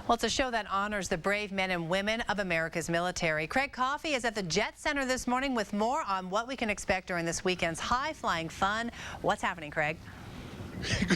Well, it's a show that honors the brave men and women of America's military. Craig Coffey is at the Jet Center this morning with more on what we can expect during this weekend's high-flying fun. What's happening, Craig?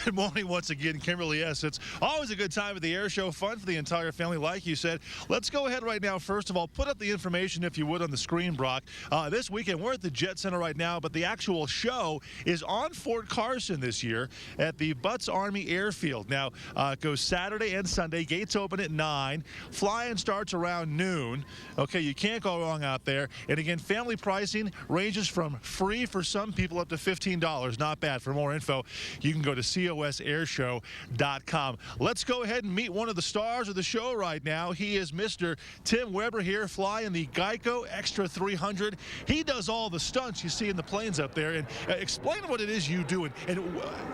Good morning once again, Kimberly. Yes, it's always a good time at the air show, fun for the entire family, like you said. Let's go ahead right now. First of all, put up the information, if you would, on the screen, Brock. This weekend, we're at the Jet Center right now, but the actual show is on Fort Carson this year at the Butts Army Airfield. Now, it goes Saturday and Sunday. Gates open at 9. Flying starts around noon. Okay, you can't go wrong out there. And again, family pricing ranges from free for some people up to $15. Not bad. For more info, you can go to cosairshow.com. Let's go ahead and meet one of the stars of the show right now. He is Mr. Tim Weber here, flying the Geico Extra 300. He does all the stunts you see in the planes up there. And explain what it is you do and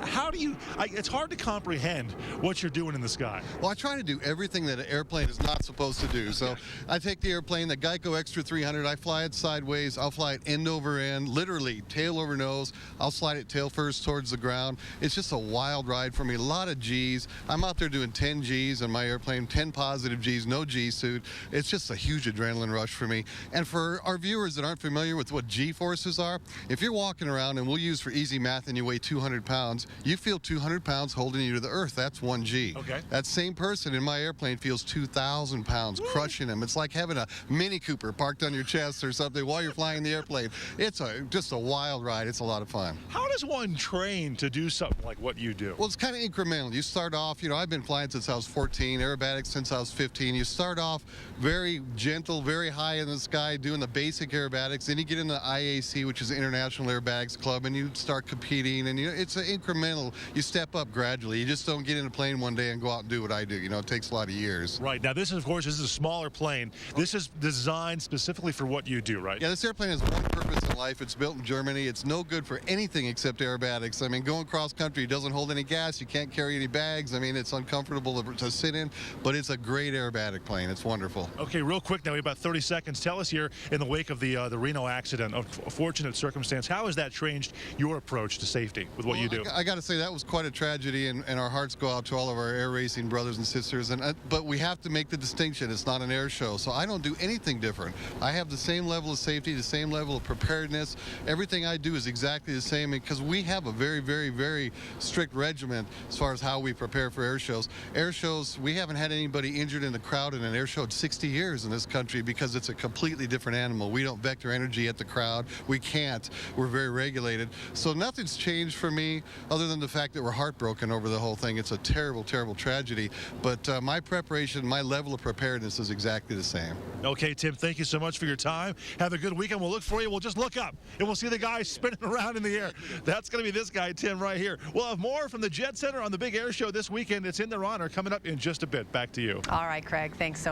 how do you, it's hard to comprehend what you're doing in the sky. Well, I try to do everything that an airplane is not supposed to do. So I take the airplane, the Geico Extra 300, I fly it sideways, I'll fly it end over end, literally tail over nose. I'll slide it tail first towards the ground. It's just a wild ride for me, a lot of G's. I'm out there doing 10 G's on my airplane, 10 positive G's, no G suit. It's just a huge adrenaline rush for me. And for our viewers that aren't familiar with what G forces are, if you're walking around, and we'll use for easy math, and you weigh 200 pounds, you feel 200 pounds holding you to the earth. That's 1 G. Okay. That same person in my airplane feels 2,000 pounds crushing him. It's like having a Mini Cooper parked on your chest or something while you're flying the airplane. It's just a wild ride. It's a lot of fun. How does one train to do something like what you do? Well, it's kind of incremental. You start off, I've been flying since I was 14, aerobatics since I was 15. You start off very gentle, very high in the sky, doing the basic aerobatics. Then you get into IAC, which is the International Aerobatics Club, and you start competing. And it's an incremental. You step up gradually. You just don't get in a plane one day and go out and do what I do. It takes a lot of years. Right. Now, this is, of course, this is a smaller plane. This is designed specifically for what you do, right? Yeah, this airplane has one purpose in life. It's built in Germany. It's no good for anything except aerobatics. I mean, going cross country, it doesn't hold any gas. You can't carry any bags. I mean, it's uncomfortable to sit in, but it's a great aerobatic plane. It's wonderful. Okay, real quick now, we have about 30 seconds. Tell us here, in the wake of the Reno accident, a fortunate circumstance, how has that changed your approach to safety with what you do? I got to say, that was quite a tragedy, and our hearts go out to all of our air racing brothers and sisters. But we have to make the distinction. It's not an air show, so I don't do anything different. I have the same level of safety, the same level of preparedness. Everything I do is exactly the same because we have a very, very, very strict regimen as far as how we prepare for air shows. Air shows, we haven't had anybody injured in the crowd in an air show in 60 years in this country because it's a completely different animal. We don't vector energy at the crowd. We can't. We're very regulated. So nothing's changed for me other than the fact that we're heartbroken over the whole thing. It's a terrible, terrible tragedy. But my preparation, my level of preparedness is exactly the same. Okay, Tim, thank you so much for your time. Have a good weekend. We'll look for you. We'll just look up, and we'll see the guy spinning around in the air. That's going to be this guy, Tim, right here. We'll have more from the Jet Center on the big air show this weekend. It's in their honor coming up in just a bit. Back to you. All right, Craig. Thanks so much.